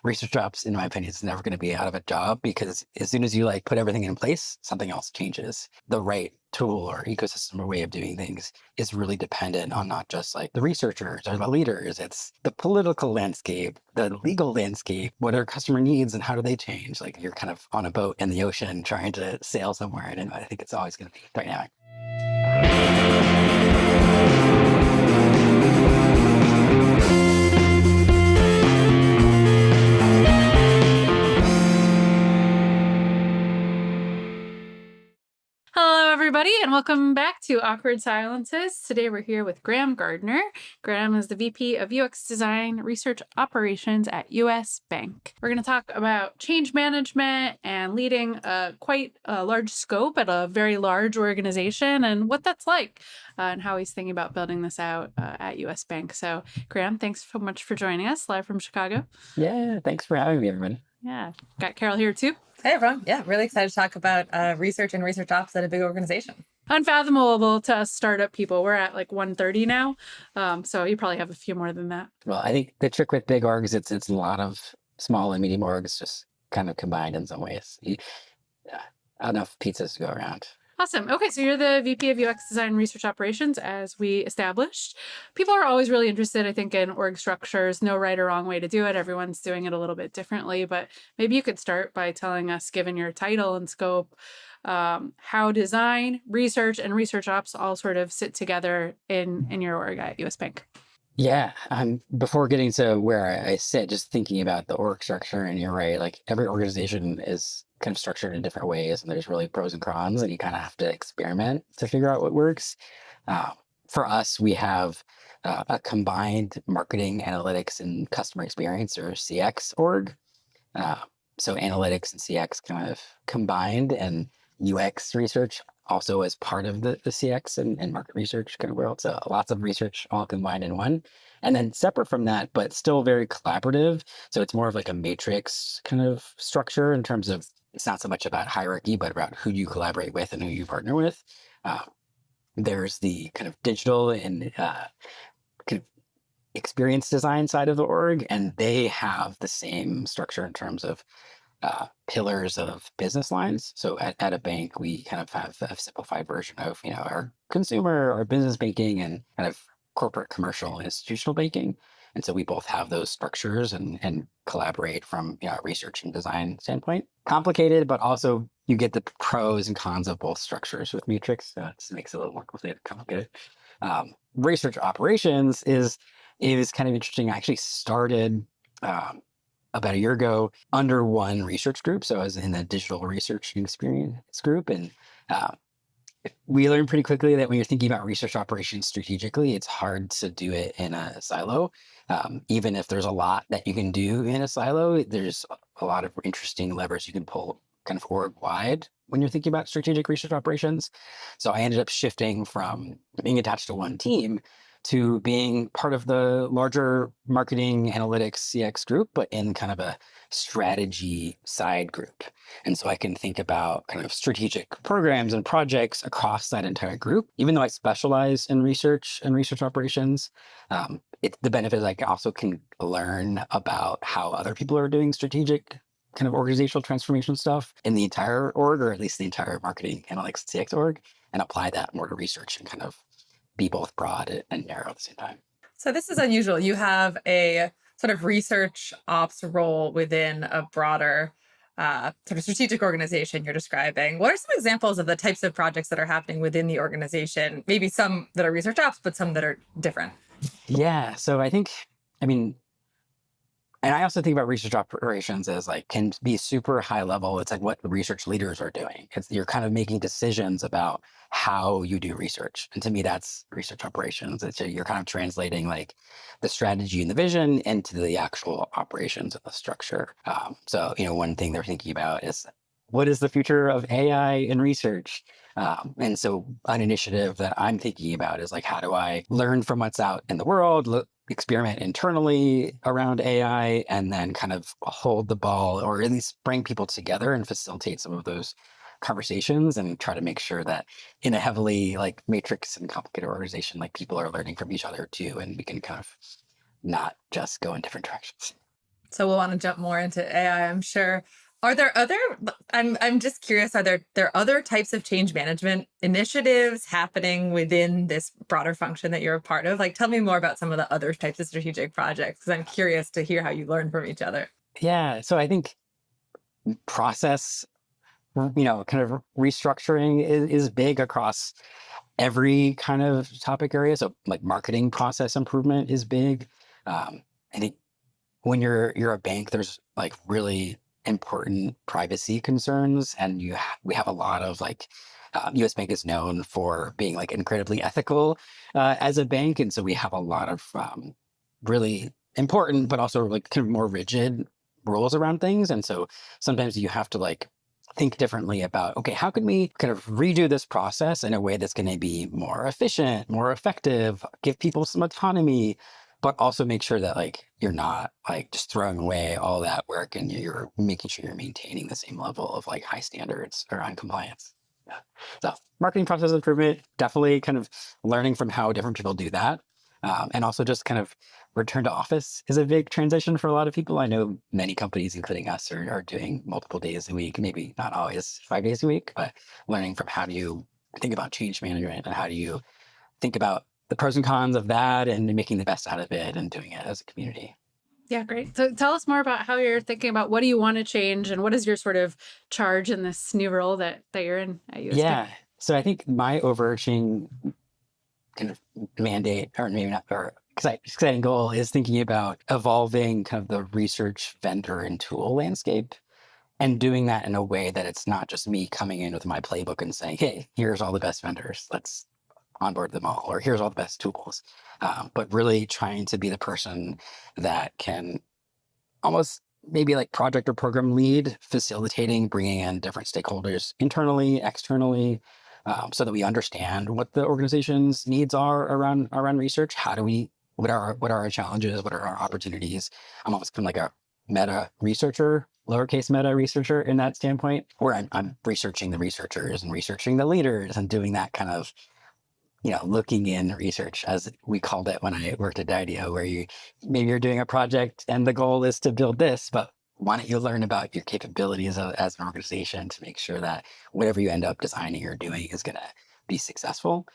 research ops, in my opinion, is never going to be out of a job because as soon as you like put everything in place, something else changes. The right tool or ecosystem or way of doing things is really dependent on not just like the researchers or the leaders. It's the political landscape, the legal landscape, what are customer needs and how do they change? Like you're kind of on a boat in the ocean trying to sail somewhere. And I think it's always going to be dynamic. Hello, everybody, and welcome back to Awkward Silences. Today we're here with Graham Gardner. Graham is the VP of UX Design Research Operations at US Bank. We're going to talk about change management and leading quite a large scope at a very large organization and what that's like and how he's thinking about building this out at US Bank. So, Graham, thanks so much for joining us live from Chicago. Yeah, thanks for having me, everyone. Yeah, got Carol here too. Hey, everyone. Yeah, really excited to talk about research and research ops at a big organization. Unfathomable to us startup people. We're at like 130 now. So you probably have a few more than that. Well, I think the trick with big orgs, it's a lot of small and medium orgs just kind of combined in some ways. Enough pizzas to go around. Awesome. Okay, so you're the VP of UX Design and Research Operations, as we established. People are always really interested, I think, in org structures. No right or wrong way to do it. Everyone's doing it a little bit differently. But maybe you could start by telling us, given your title and scope, how design, research, and research ops all sort of sit together in your org at US Bank. Yeah. Before getting to where I sit, just thinking about the org structure, and you're right, like every organization is kind of structured in different ways, and there's really pros and cons, and you kind of have to experiment to figure out what works. For us, we have a combined marketing, analytics, and customer experience, or CX org. So analytics and CX kind of combined, and UX research also as part of the CX and market research kind of world. So lots of research all combined in one. And then separate from that, but still very collaborative. So it's more of like a matrix kind of structure in terms of, it's not so much about hierarchy, but about who you collaborate with and who you partner with. There's the kind of digital and kind of experience design side of the org, and they have the same structure in terms of pillars of business lines. So at a bank, we kind of have a simplified version of, our consumer, our business banking, and kind of corporate, commercial, and institutional banking. And so we both have those structures and collaborate from a research and design standpoint. Complicated, but also you get the pros and cons of both structures with Matrix. So it makes it a little more complicated. Research operations is kind of interesting. I actually started about a year ago under one research group. So I was in the digital research and experience group. And we learned pretty quickly that when you're thinking about research operations strategically, it's hard to do it in a silo. Even if there's a lot that you can do in a silo, there's a lot of interesting levers you can pull kind of org-wide when you're thinking about strategic research operations. So I ended up shifting from being attached to one team to being part of the larger marketing, analytics, CX group, but in kind of a strategy side group. And so I can think about kind of strategic programs and projects across that entire group. Even though I specialize in research and research operations, the benefit is I also can learn about how other people are doing strategic kind of organizational transformation stuff in the entire org, or at least the entire marketing, analytics, CX org, and apply that more to research and kind of be both broad and narrow at the same time. So this is unusual. You have a sort of research ops role within a broader sort of strategic organization you're describing. What are some examples of the types of projects that are happening within the organization? Maybe some that are research ops, but some that are different. Yeah. So and I also think about research operations as like can be super high level. It's like what the research leaders are doing. You're kind of making decisions about how you do research. And to me, that's research operations. You're kind of translating like the strategy and the vision into the actual operations of the structure. So one thing they're thinking about is what is the future of AI in research? And so an initiative that I'm thinking about is like, how do I learn from what's out in the world, experiment internally around AI, and then kind of hold the ball, or at least bring people together and facilitate some of those conversations and try to make sure that in a heavily like matrix and complicated organization, like people are learning from each other too, and we can kind of not just go in different directions. So we'll want to jump more into AI, I'm sure. Are there other, I'm just curious, are there other types of change management initiatives happening within this broader function that you're a part of? Like, tell me more about some of the other types of strategic projects, because I'm curious to hear how you learn from each other. Yeah. So I think process, kind of restructuring is big across every kind of topic area. So like marketing process improvement is big. I think when you're a bank, there's like really important privacy concerns, and we have a lot of like U.S. Bank is known for being like incredibly ethical as a bank, and so we have a lot of really important, but also like kind of more rigid rules around things, and so sometimes you have to like think differently about, okay, how can we kind of redo this process in a way that's going to be more efficient, more effective, give people some autonomy, but also make sure that like you're not like just throwing away all that work and you're making sure you're maintaining the same level of like high standards around compliance. Yeah. So marketing process improvement, definitely kind of learning from how different people do that. And also just kind of return to office is a big transition for a lot of people. I know many companies, including us, are doing multiple days a week, maybe not always 5 days a week, but learning from how do you think about change management and how do you think about the pros and cons of that and making the best out of it and doing it as a community. Yeah, great. So tell us more about how you're thinking about what do you want to change and what is your sort of charge in this new role that you're in at US Yeah. So I think my overarching kind of mandate, or maybe not, or exciting goal is thinking about evolving kind of the research vendor and tool landscape and doing that in a way that it's not just me coming in with my playbook and saying, hey, here's all the best vendors. Let's onboard them all, or here's all the best tools. But really trying to be the person that can almost maybe like project or program lead, facilitating, bringing in different stakeholders internally, externally, so that we understand what the organization's needs are around research. What are our challenges? What are our opportunities? I'm almost kind of like a meta researcher, lowercase meta researcher in that standpoint, where I'm researching the researchers and researching the leaders and doing that kind of, looking in research, as we called it when I worked at Didio, where maybe you're doing a project and the goal is to build this, but why don't you learn about your capabilities as an organization to make sure that whatever you end up designing or doing is going to be successful?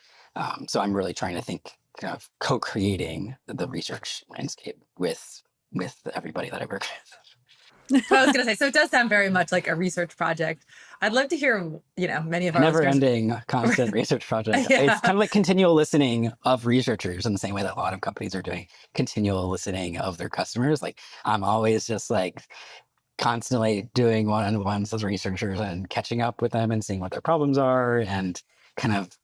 So I'm really trying to think kind of co-creating the research landscape with everybody that I work with. I was going to say, so it does sound very much like a research project. I'd love to hear, many of our never-ending, constant research project. Yeah. It's kind of like continual listening of researchers in the same way that a lot of companies are doing continual listening of their customers. Like I'm always just like constantly doing one-on-ones with researchers and catching up with them and seeing what their problems are and kind of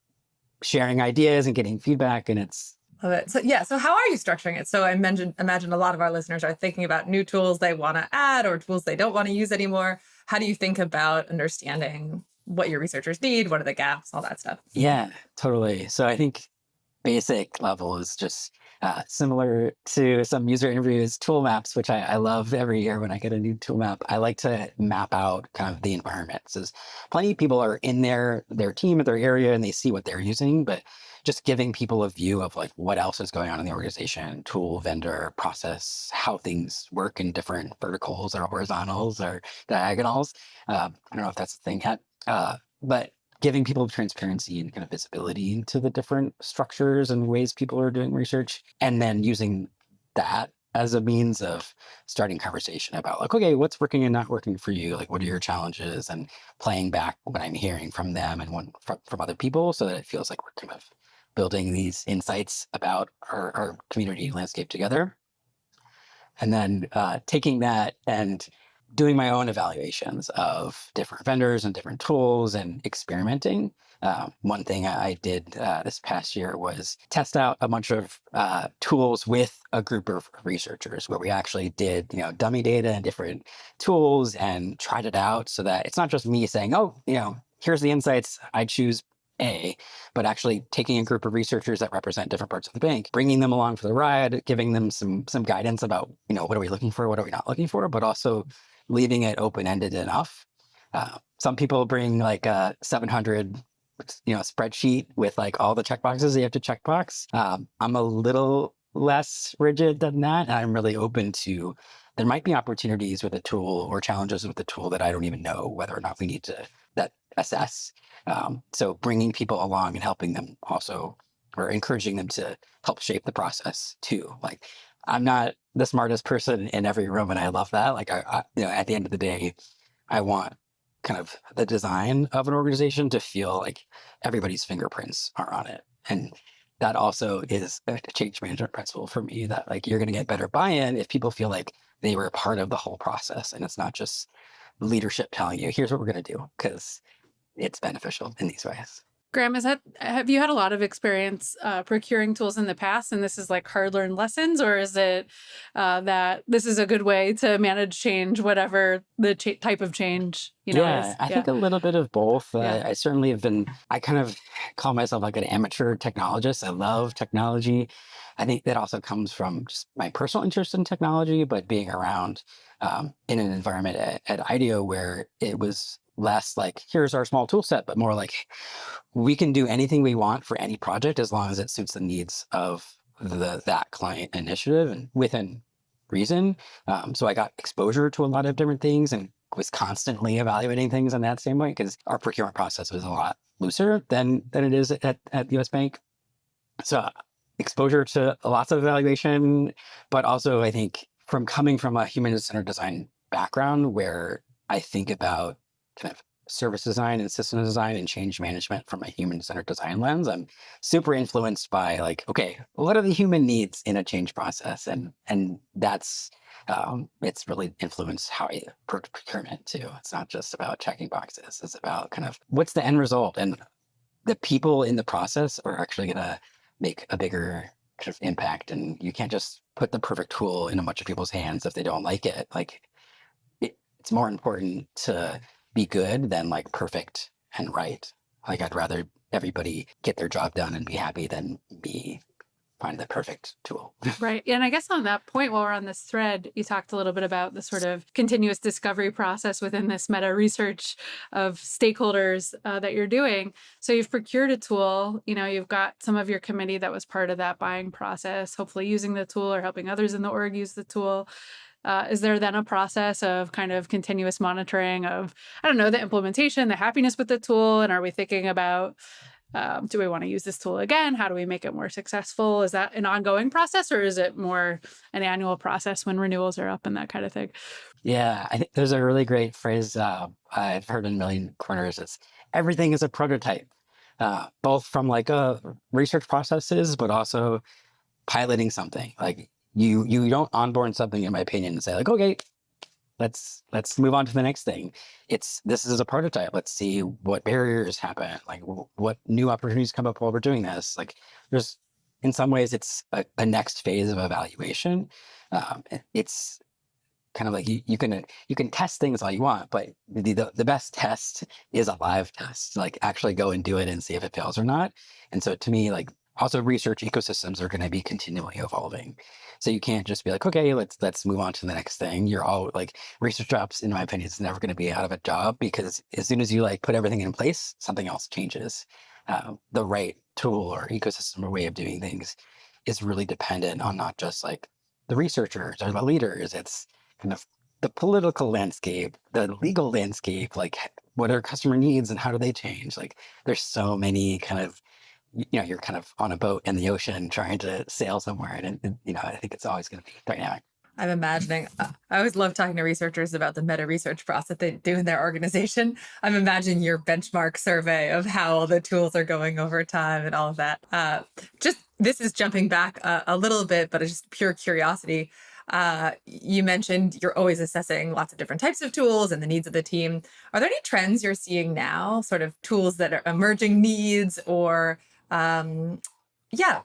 sharing ideas and getting feedback. And it's Love it. So yeah. So how are you structuring it? So I imagine a lot of our listeners are thinking about new tools they want to add or tools they don't want to use anymore. How do you think about understanding what your researchers need? What are the gaps? All that stuff. Yeah, totally. So I think basic level is just similar to some user interviews, tool maps, which I love every year when I get a new tool map. I like to map out kind of the environment. So plenty of people are in their team or their area and they see what they're using, but just giving people a view of like what else is going on in the organization, tool, vendor, process, how things work in different verticals or horizontals or diagonals. I don't know if that's the thing yet, but giving people transparency and kind of visibility into the different structures and ways people are doing research, and then using that as a means of starting conversation about like, okay, what's working and not working for you? Like, what are your challenges? And playing back what I'm hearing from them and from other people so that it feels like we're kind of building these insights about our community landscape together. And then taking that and doing my own evaluations of different vendors and different tools and experimenting. One thing I did this past year was test out a bunch of tools with a group of researchers where we actually did, dummy data and different tools and tried it out so that it's not just me saying, oh, here's the insights, I choose A, but actually taking a group of researchers that represent different parts of the bank, bringing them along for the ride, giving them some guidance about, what are we looking for, what are we not looking for, but also leaving it open-ended enough. Some people bring like a 700, spreadsheet with like all the checkboxes you have to checkbox. I'm a little less rigid than that. And I'm really open to there might be opportunities with a tool or challenges with the tool that I don't even know whether or not we need to that assess. So bringing people along and helping them also, or encouraging them to help shape the process too. Like, I'm not the smartest person in every room, and I love that. Like, at the end of the day, I want kind of the design of an organization to feel like everybody's fingerprints are on it. And that also is a change management principle for me, that like you're going to get better buy-in if people feel like they were a part of the whole process. And it's not just leadership telling you, here's what we're going to do, because it's beneficial in these ways. Graham, have you had a lot of experience procuring tools in the past, and this is like hard-learned lessons, or is it that this is a good way to manage change, whatever the type of change, is? I think a little bit of both. Yeah. I certainly have been, I kind of call myself like an amateur technologist. I love technology. I think that also comes from just my personal interest in technology, but being around in an environment at IDEO where it was less like, here's our small tool set, but more like, we can do anything we want for any project as long as it suits the needs of that client initiative and within reason. So I got exposure to a lot of different things and was constantly evaluating things in that same way, because our procurement process was a lot looser than it is at US Bank. So exposure to lots of evaluation, but also I think from coming from a human-centered design background where I think about kind of service design and system design and change management from a human-centered design lens, I'm super influenced by like, okay, what are the human needs in a change process? And that's, it's really influenced how I approach procurement too. It's not just about checking boxes. It's about kind of what's the end result, and the people in the process are actually going to make a bigger kind of impact. And you can't just put the perfect tool in a bunch of people's hands if they don't like it. Like, it's more important to be good than like perfect and right. Like, I'd rather everybody get their job done and be happy than me find the perfect tool. Right. And I guess on that point, while we're on this thread, you talked a little bit about the sort of continuous discovery process within this meta research of stakeholders that you're doing. So you've procured a tool, you've got some of your committee that was part of that buying process, hopefully using the tool or helping others in the org use the tool. Is there then a process of kind of continuous monitoring of, the implementation, the happiness with the tool? And are we thinking about, do we want to use this tool again? How do we make it more successful? Is that an ongoing process, or is it more an annual process when renewals are up and that kind of thing? Yeah, I think there's a really great phrase I've heard in a million corners. It's everything is a prototype, both from like research processes, but also piloting something. Like, you don't onboard something, in my opinion, and say like, okay, let's move on to the next thing. This is a prototype. Let's see what barriers happen. Like, what new opportunities come up while we're doing this. Like, there's, in some ways, it's a next phase of evaluation. It's kind of like you can test things all you want, but the best test is a live test. Like, actually go and do it and see if it fails or not. And so to me, like, also research ecosystems are going to be continually evolving. So you can't just be like, okay, let's move on to the next thing. You're all like, research ops, in my opinion, is never going to be out of a job, because as soon as you like put everything in place, something else changes. The right tool or ecosystem or way of doing things is really dependent on not just like the researchers or the leaders. It's kind of the political landscape, the legal landscape, like what are customer needs and how do they change? Like, there's so many kind of, you're kind of on a boat in the ocean trying to sail somewhere. And I think it's always going to be dynamic. I'm imagining, I always love talking to researchers about the meta research process they do in their organization. I'm imagining your benchmark survey of how all the tools are going over time and all of that. This is jumping back a little bit, but it's just pure curiosity. You mentioned you're always assessing lots of different types of tools and the needs of the team. Are there any trends you're seeing now, sort of tools that are emerging needs, or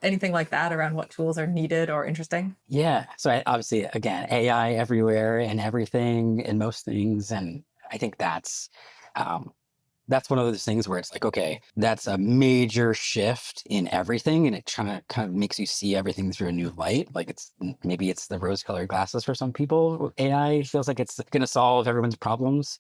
anything like that around what tools are needed or interesting? Yeah. So obviously, again, AI everywhere and everything and most things. And I think that's one of those things where it's like, okay, that's a major shift in everything. And it kind of makes you see everything through a new light. Like, maybe it's the rose-colored glasses for some people. AI feels like it's going to solve everyone's problems.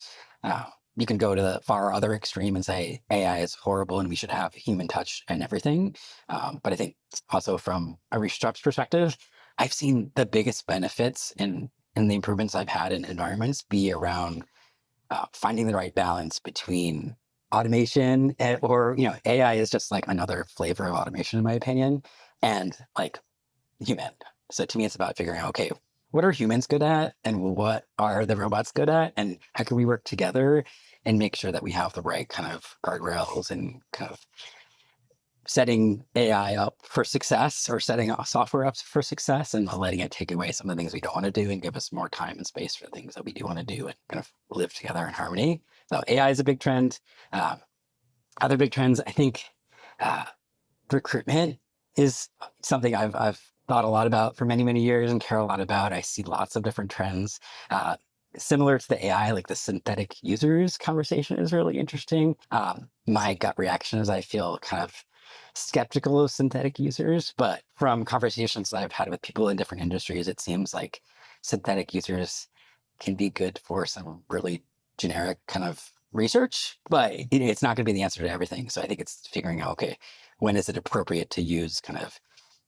You can go to the far other extreme and say AI is horrible and we should have human touch and everything. But I think also from a research ops perspective, I've seen the biggest benefits in and the improvements I've had in environments be around finding the right balance between automation or, AI is just like another flavor of automation, in my opinion, and like human. So to me, it's about figuring out, okay, what are humans good at and what are the robots good at? And how can we work together and make sure that we have the right kind of guardrails and kind of setting AI up for success or setting software up for success and letting it take away some of the things we don't want to do and give us more time and space for the things that we do want to do and kind of live together in harmony. So AI is a big trend. Other big trends, I think recruitment is something I've thought a lot about for many, many years and care a lot about. I see lots of different trends. Similar to the AI, like the synthetic users conversation is really interesting. My gut reaction is I feel kind of skeptical of synthetic users, but from conversations that I've had with people in different industries, it seems like synthetic users can be good for some really generic kind of research, but it's not going to be the answer to everything. So I think it's figuring out, okay, when is it appropriate to use kind of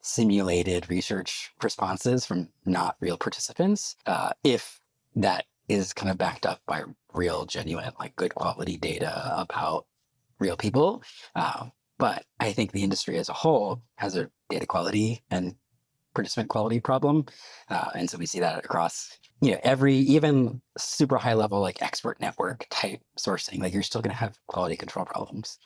simulated research responses from not real participants, if that is kind of backed up by real, genuine, like good quality data about real people. But I think the industry as a whole has a data quality and participant quality problem. And so we see that across, every even super high level, like expert network type sourcing, like you're still going to have quality control problems.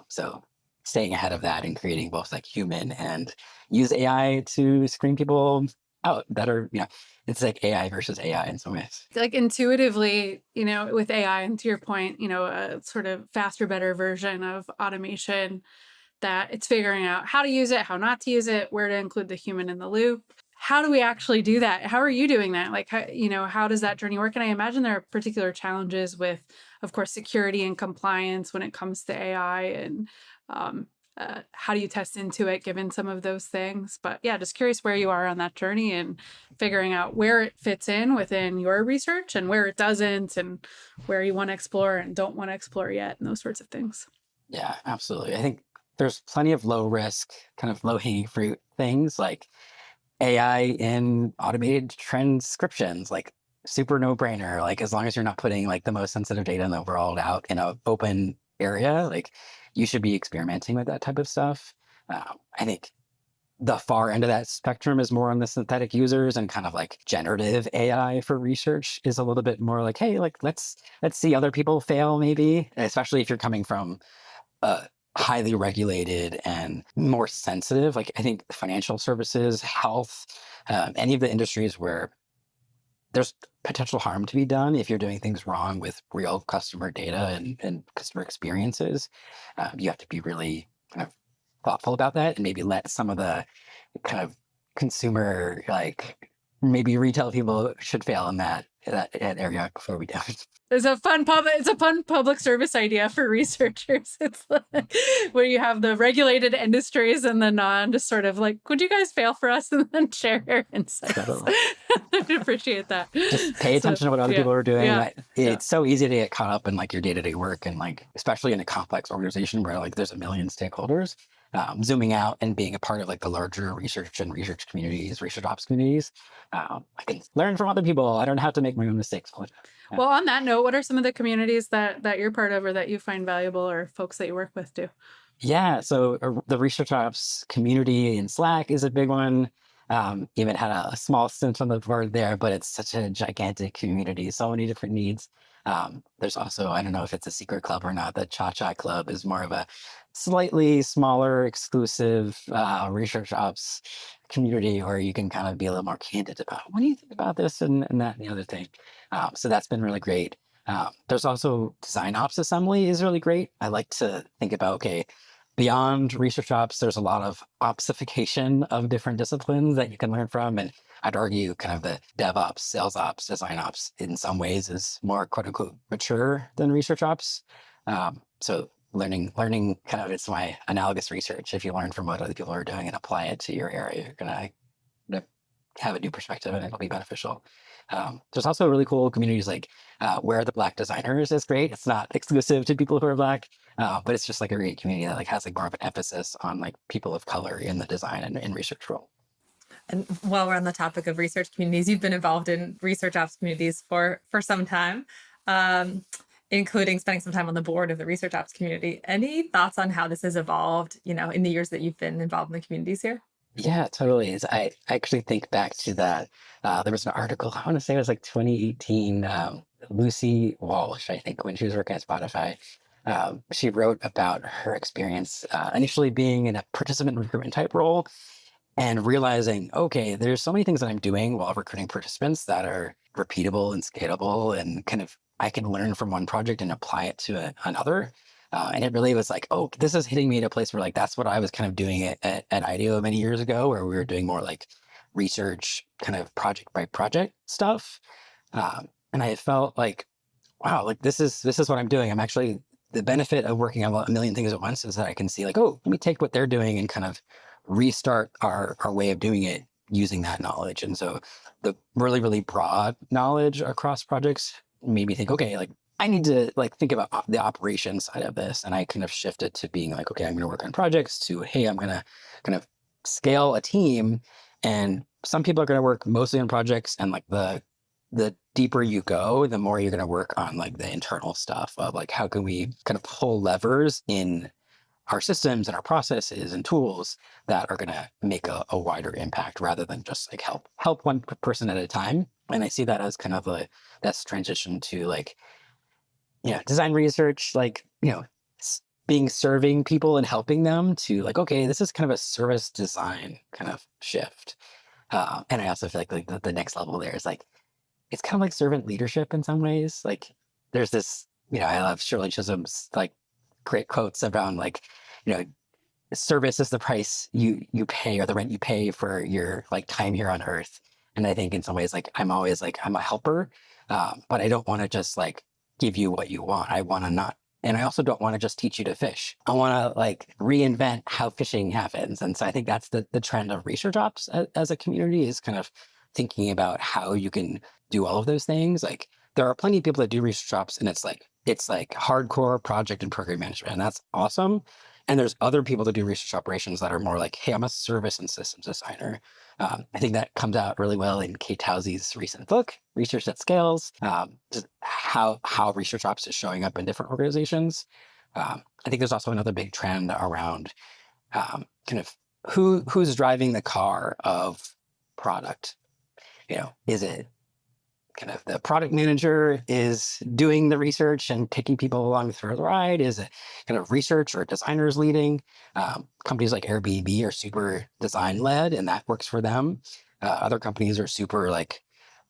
So staying ahead of that and creating both like human and use AI to screen people out that are, it's like AI versus AI in some ways. Like intuitively, with AI, and to your point, a sort of faster, better version of automation that it's figuring out how to use it, how not to use it, where to include the human in the loop. How do we actually do that? How are you doing that? Like, how does that journey work? And I imagine there are particular challenges with, of course, security and compliance when it comes to AI and how do you test into it given some of those things? But yeah, just curious where you are on that journey and figuring out where it fits in within your research and where it doesn't and where you want to explore and don't want to explore yet and those sorts of things. Yeah, absolutely. I think there's plenty of low risk, kind of low hanging fruit things like AI in automated transcriptions, like super no brainer. Like as long as you're not putting like the most sensitive data in the world out in an open area, like you should be experimenting with that type of stuff. I think the far end of that spectrum is more on the synthetic users, and kind of like generative AI for research is a little bit more like, hey, like let's see other people fail, maybe, especially if you're coming from highly regulated and more sensitive. Like I think financial services, health, any of the industries where there's potential harm to be done if you're doing things wrong with real customer data and customer experiences. You have to be really kind of thoughtful about that and maybe let some of the kind of consumer, like maybe retail people should fail in that area before we do it. It's a fun public service idea for researchers. It's like where you have the regulated industries and the non, just sort of like, would you guys fail for us and then share your insights? I appreciate that. Just pay attention to what other people are doing. Yeah. It's so easy to get caught up in like your day-to-day work and like, especially in a complex organization where like there's a million stakeholders. Zooming out and being a part of like the larger research and research communities, research ops communities, I can learn from other people. I don't have to make my own mistakes. Yeah. Well, on that note, what are some of the communities that you're part of or that you find valuable or folks that you work with do? Yeah, so the research ops community in Slack is a big one. Even had a small stint on the board there, but it's such a gigantic community, so many different needs. There's also, I don't know if it's a secret club or not, the Cha-Cha Club is more of a slightly smaller, exclusive research ops community where you can kind of be a little more candid about what do you think about this and that and the other thing. So that's been really great. There's also design ops assembly is really great. I like to think about, okay, beyond research ops, there's a lot of opsification of different disciplines that you can learn from. And I'd argue kind of the DevOps, sales ops, design ops in some ways is more quote unquote mature than research ops. So learning kind of, it's my analogous research. If you learn from what other people are doing and apply it to your area, you're going to have a new perspective and it'll be beneficial. There's also really cool communities like Where Are the Black Designers is great. It's not exclusive to people who are Black, but it's just like a great community that like has like more of an emphasis on like people of color in the design and research role. And while we're on the topic of research communities, you've been involved in research ops communities for some time, including spending some time on the board of the research ops community. Any thoughts on how this has evolved, in the years that you've been involved in the communities here? Yeah, totally. I actually think back to that. There was an article, I want to say it was like 2018, Lucy Walsh, I think, when she was working at Spotify. She wrote about her experience initially being in a participant recruitment type role and realizing, okay, there's so many things that I'm doing while recruiting participants that are repeatable and scalable and kind of I can learn from one project and apply it to another. And it really was like, oh, this is hitting me at a place where like that's what I was kind of doing at IDEO many years ago, where we were doing more like research kind of project by project stuff. And I felt like, wow, like this is what I'm doing. I'm actually the benefit of working on a million things at once is that I can see like, oh, let me take what they're doing and kind of restart our way of doing it using that knowledge. And so the really, really broad knowledge across projects made me think, okay, like I need to like think about the operations side of this. And I kind of shifted to being like, okay, I'm going to work on projects to, hey, I'm going to kind of scale a team. And some people are going to work mostly on projects and like the deeper you go, the more you're going to work on like the internal stuff of like, how can we kind of pull levers in our systems and our processes and tools that are going to make a wider impact rather than just like help one person at a time. And I see that as kind of that's transition to like, design research, like, being serving people and helping them to like, okay, this is kind of a service design kind of shift. And I also feel like the next level there is like, it's kind of like servant leadership in some ways. Like there's this, I love Shirley Chisholm's like great quotes around like, service is the price you pay or the rent you pay for your like time here on earth. And I think in some ways, like I'm always like, I'm a helper, but I don't want to just like give you what you want. I want to not. And I also don't want to just teach you to fish. I want to like reinvent how fishing happens. And so I think that's the trend of research ops as a community is kind of thinking about how you can do all of those things. Like there are plenty of people that do research ops and it's like hardcore project and program management. And that's awesome. And there's other people that do research operations that are more like, hey, I'm a service and systems designer. I think that comes out really well in Kate Towsey's recent book, Research That Scales, just how research ops is showing up in different organizations. I think there's also another big trend around kind of who's driving the car of product. Is it kind of the product manager is doing the research and taking people along for the ride? Is it kind of research or designers leading? Companies like Airbnb are super design led and that works for them. Other companies are super like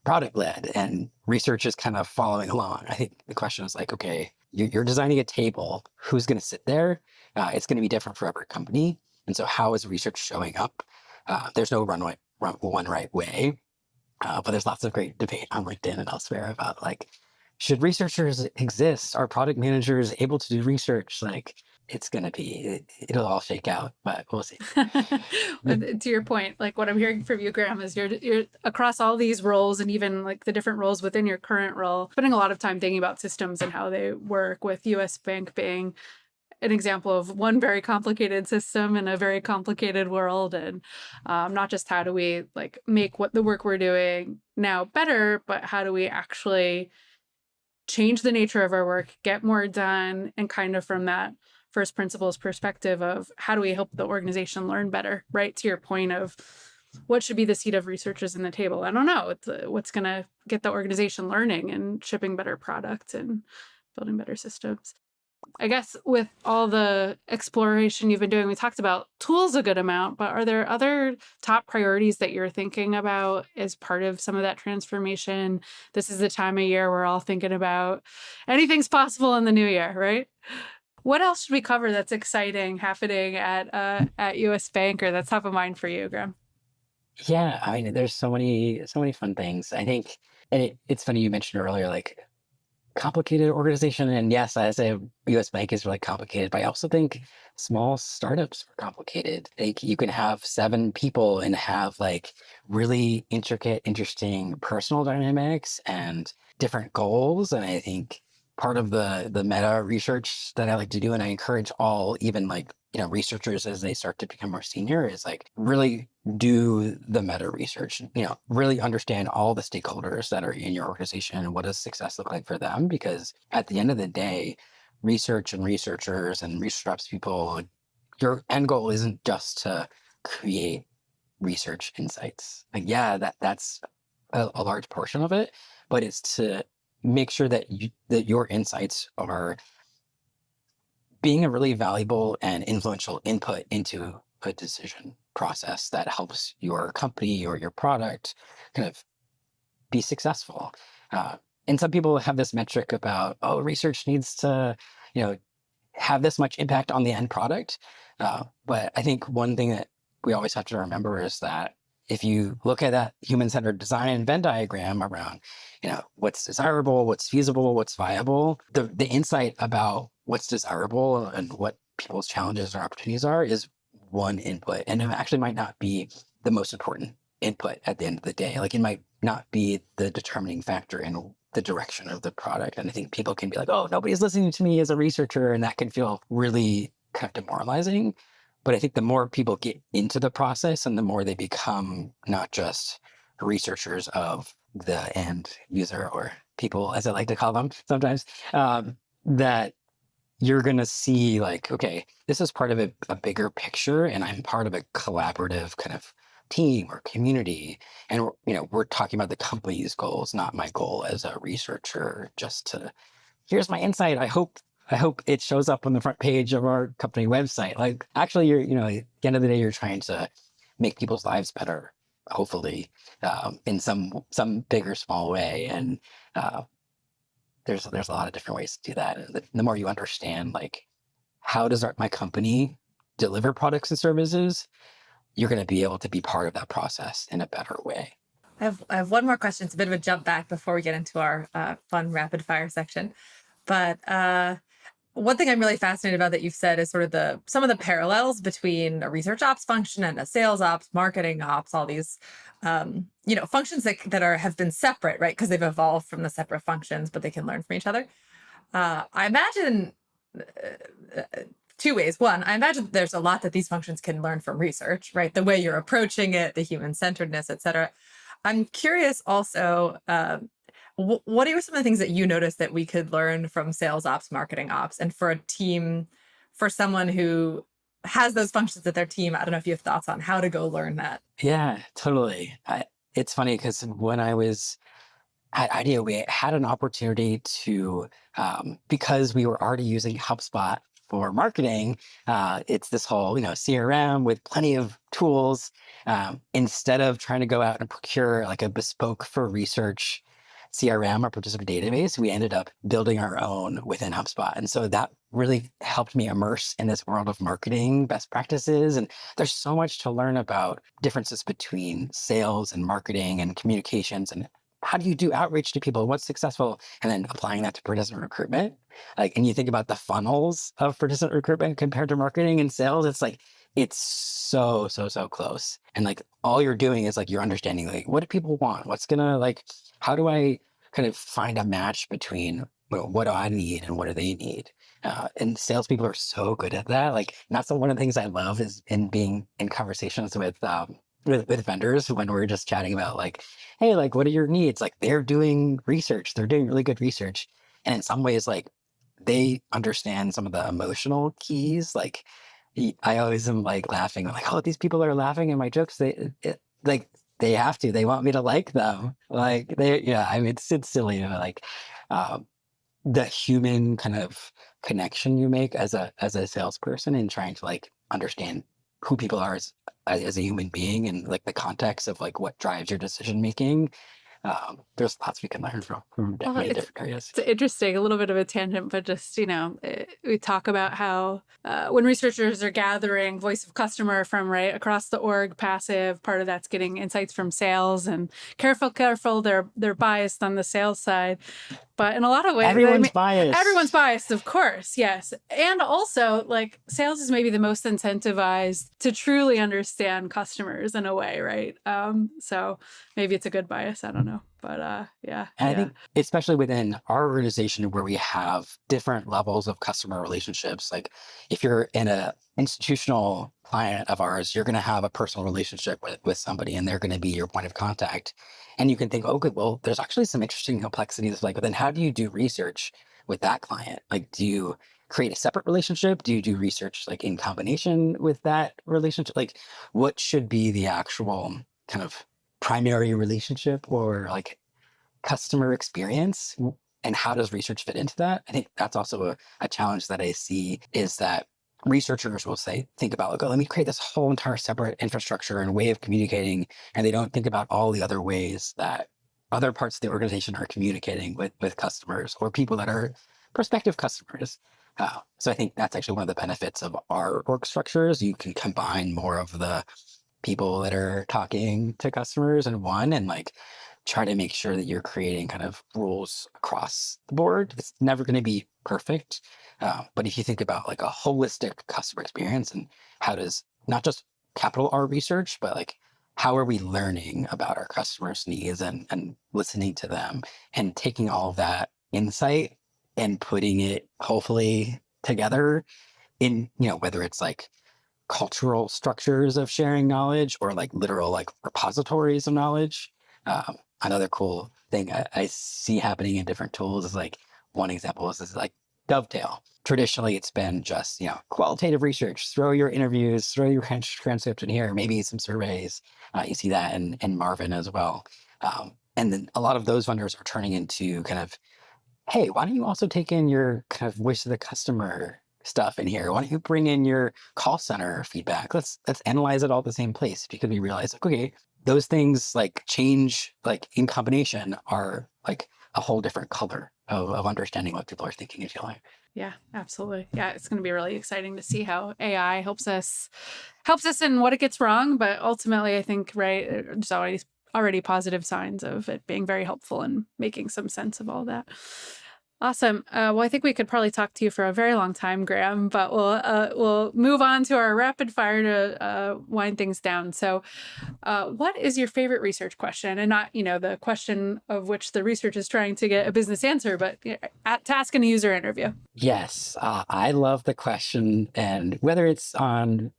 product led and research is kind of following along. I think the question is like, okay, you're designing a table. Who's going to sit there? It's going to be different for every company. And so how is research showing up? There's no one right way. But there's lots of great debate on LinkedIn and elsewhere about like, should researchers exist? Are product managers able to do research? Like it's going to be, it'll all shake out, but we'll see. To your point, like what I'm hearing from you, Graham, is you're across all these roles and even like the different roles within your current role, spending a lot of time thinking about systems and how they work, with US Bank being an example of one very complicated system in a very complicated world. And not just how do we like make what the work we're doing now better, but how do we actually change the nature of our work, get more done, and kind of from that first principles perspective of how do we help the organization learn better, right? To your point of what should be the seat of researchers in the table. I don't know. It's what's going to get the organization learning and shipping better products and building better systems. I guess with all the exploration you've been doing, we talked about tools a good amount, but are there other top priorities that you're thinking about as part of some of that transformation? This is the time of year we're all thinking about anything's possible in the new year, right? What else should we cover that's exciting happening at US Bank or that's top of mind for you, Graham? Yeah, I mean, there's so many fun things. I think, and it's funny you mentioned earlier, like complicated organization. And yes, I say US Bank is really complicated, but I also think small startups are complicated. Like you can have 7 people and have like really intricate, interesting personal dynamics and different goals. And I think part of the meta research that I like to do, and I encourage all, even like, researchers as they start to become more senior, is like really do the meta research, really understand all the stakeholders that are in your organization and what does success look like for them. Because at the end of the day, research and researchers and research ops people, your end goal isn't just to create research insights. Like, yeah, that's a large portion of it, but it's to make sure that that your insights are being a really valuable and influential input into a decision process that helps your company or your product kind of be successful. And some people have this metric about, oh, research needs to, have this much impact on the end product. But I think one thing that we always have to remember is that if you look at that human-centered design Venn diagram around, what's desirable, what's feasible, what's viable, the insight about what's desirable and what people's challenges or opportunities are is one input. And it actually might not be the most important input at the end of the day. Like, it might not be the determining factor in the direction of the product. And I think people can be like, oh, nobody's listening to me as a researcher. And that can feel really kind of demoralizing. But I think the more people get into the process and the more they become not just researchers of the end user, or people, as I like to call them sometimes, that you're going to see like, okay, this is part of a bigger picture, and I'm part of a collaborative kind of team or community. And, we're talking about the company's goals, not my goal as a researcher, just to, here's my insight. I hope it shows up on the front page of our company website. Like, actually, you're, at the end of the day, you're trying to make people's lives better, hopefully, in some big or small way. And there's a lot of different ways to do that. And the more you understand, like, how does my company deliver products and services, you're going to be able to be part of that process in a better way. I have one more question. It's a bit of a jump back before we get into our fun rapid fire section. But one thing I'm really fascinated about that you've said is sort of some of the parallels between a research ops function and a sales ops, marketing ops, all these, functions that have been separate, right? Because they've evolved from the separate functions, but they can learn from each other. I imagine two ways. One, I imagine there's a lot that these functions can learn from research, right? The way you're approaching it, the human-centeredness, et cetera. I'm curious also, what are some of the things that you noticed that we could learn from sales ops, marketing ops, and for a team, for someone who has those functions at their team? I don't know if you have thoughts on how to go learn that. Yeah, totally. It's funny because when I was at IDEO, we had an opportunity to, because we were already using HubSpot for marketing, it's this whole, CRM with plenty of tools. Instead of trying to go out and procure like a bespoke for research CRM or participant database, we ended up building our own within HubSpot. And so that really helped me immerse in this world of marketing best practices. And there's so much to learn about differences between sales and marketing and communications, and how do you do outreach to people, what's successful, and then applying that to participant recruitment. And you think about the funnels of participant recruitment compared to marketing and sales, it's like, it's so close. And like, all you're doing is like, you're understanding like, what do people want? What's gonna like, how do I kind of find a match between what do I need and what do they need? And salespeople are so good at that. Like, that's one of the things I love is in being in conversations with vendors when we're just chatting about like, hey, like, what are your needs? Like, they're doing research. They're doing really good research. And in some ways, like, they understand some of the emotional keys. Like, I always am like laughing. I'm like, oh, these people are laughing at my jokes. They have to. They want me to like them. Like, I mean, it's silly, like, the human kind of connection you make as a salesperson and trying to like understand who people are as a human being and like the context of like what drives your decision making. There's lots we can learn from many different areas. It's interesting, a little bit of a tangent, but just, we talk about how when researchers are gathering voice of customer from right across the org, passive, part of that's getting insights from sales, and careful, they're biased on the sales side. But in a lot of ways, everyone's biased. Everyone's biased, of course, yes. And also, like, sales is maybe the most incentivized to truly understand customers in a way, right? So maybe it's a good bias. I don't know. Yeah. And I think especially within our organization where we have different levels of customer relationships, like if you're in a institutional client of ours, you're going to have a personal relationship with somebody and they're going to be your point of contact. And you can think, okay, well, there's actually some interesting complexities. Like, but then how do you do research with that client? Like, do you create a separate relationship? Do you do research like in combination with that relationship? Like, what should be the actual kind of primary relationship or like customer experience, and how does research fit into that? I think that's also a challenge that I see is that researchers will say, think about like, oh, let me create this whole entire separate infrastructure and way of communicating. And they don't think about all the other ways that other parts of the organization are communicating with customers or people that are prospective customers. So I think that's actually one of the benefits of our org structures. You can combine more of the people that are talking to customers in one and like try to make sure that you're creating kind of rules across the board. It's never going to be perfect. But if you think about like a holistic customer experience and how does not just capital R research, but like how are we learning about our customers' needs and listening to them and taking all of that insight and putting it hopefully together in, whether it's like cultural structures of sharing knowledge or like literal like repositories of knowledge. Another cool thing I see happening in different tools is like one example is like Dovetail. Traditionally, it's been just, qualitative research, throw your interviews, throw your transcripts in here, maybe some surveys. You see that in Marvin as well. And then a lot of those vendors are turning into kind of, hey, why don't you also take in your kind of voice of the customer stuff in here? Why don't you bring in your call center feedback? Let's analyze it all at the same place because we realize like, okay, those things like change like in combination are like a whole different color of understanding what people are thinking and feeling. Yeah, absolutely. Yeah, it's going to be really exciting to see how AI helps us in what it gets wrong. But ultimately, I think, right, there's already positive signs of it being very helpful in making some sense of all that. Awesome. Well, I think we could probably talk to you for a very long time, Graham, but we'll move on to our rapid fire to wind things down. So what is your favorite research question? And not, the question of which the research is trying to get a business answer, but to ask in a user interview. Yes, I love the question. And whether it's on,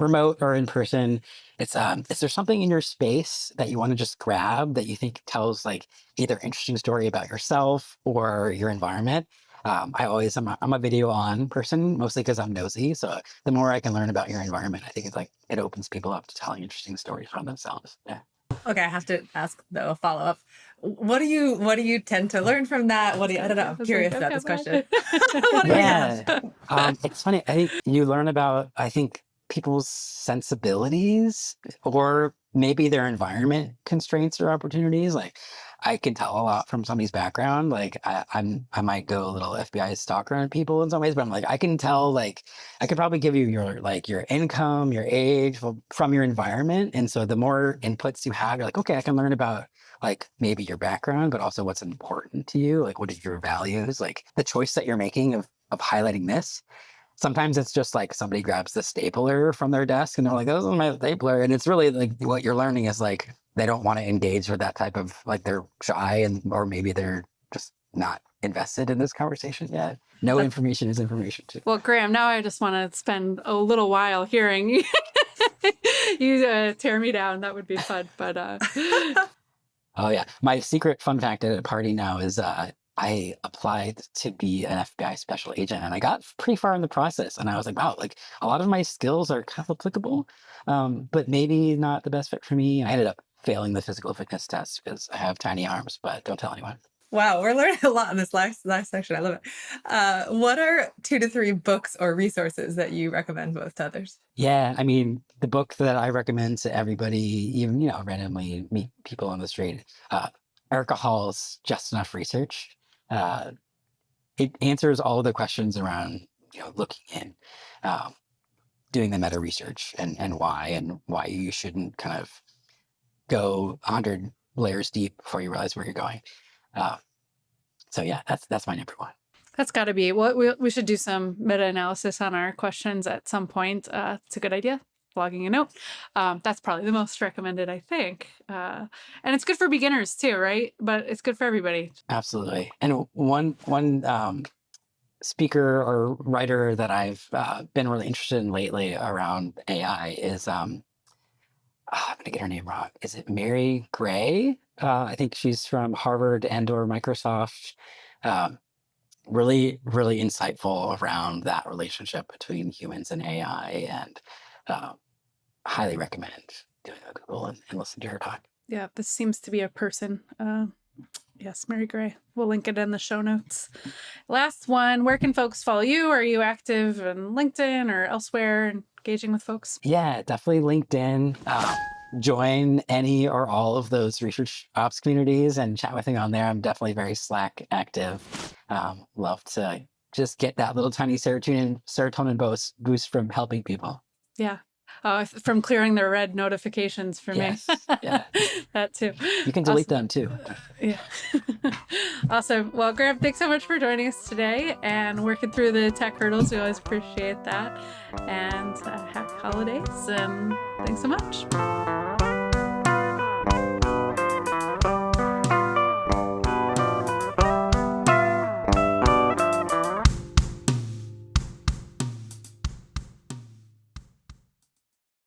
remote or in person, it's is there something in your space that you want to just grab that you think tells like either interesting story about yourself or your environment? I'm a video on person, mostly because I'm nosy. So the more I can learn about your environment, I think it's like it opens people up to telling interesting stories from themselves. Yeah. Okay, I have to ask though a follow up. What do you tend to learn from that? I don't know. I'm curious about this question. It's funny. I think you learn about, people's sensibilities or maybe their environment constraints or opportunities. Like I can tell a lot from somebody's background. Like I might go a little FBI stalker on people in some ways, but I'm like, I can tell, like, I could probably give you your income, your age from your environment. And so the more inputs you have, you're like, okay, I can learn about like maybe your background, but also what's important to you. Like, what are your values? Like the choice that you're making of highlighting this. Sometimes it's just like somebody grabs the stapler from their desk and they're like, "This is my stapler." And it's really like what you're learning is like they don't want to engage with that type of like they're shy or maybe they're just not invested in this conversation yet. No information is information too. Well, Graham, now I just want to spend a little while hearing you tear me down. That would be fun. But oh yeah, my secret fun fact at a party now is I applied to be an FBI special agent and I got pretty far in the process. And I was like, wow, like a lot of my skills are kind of applicable, but maybe not the best fit for me. I ended up failing the physical fitness test because I have tiny arms, but don't tell anyone. Wow, we're learning a lot in this last section. I love it. What are 2 to 3 books or resources that you recommend most to others? Yeah, I mean, the book that I recommend to everybody, even, randomly meet people on the street, Erica Hall's Just Enough Research. It answers all of the questions around, looking in, doing the meta research and why you shouldn't kind of go 100 layers deep before you realize where you're going. So yeah, that's my number one. That's got to be what we should do some meta-analysis on our questions at some point. It's a good idea. blogging a note. That's probably the most recommended, I think. And it's good for beginners too, right? But it's good for everybody. Absolutely. And one speaker or writer that I've been really interested in lately around AI is I'm gonna get her name wrong. Is it Mary Gray? I think she's from Harvard and/or Microsoft. Really, really insightful around that relationship between humans and AI, and highly recommend doing a Google and listen to her talk. Yeah, this seems to be a person. Yes, Mary Gray. We'll link it in the show notes. Last one, where can folks follow you? Are you active on LinkedIn or elsewhere engaging with folks? Yeah, definitely LinkedIn. Join any or all of those research ops communities and chat with me on there. I'm definitely very Slack active. Love to just get that little tiny serotonin boost from helping people. Yeah. From clearing the red notifications for Yes, me. yeah. That too. You can delete them too. Yeah. Awesome. Well, Graham, thanks so much for joining us today and working through the tech hurdles. We always appreciate that. And happy holidays. And thanks so much.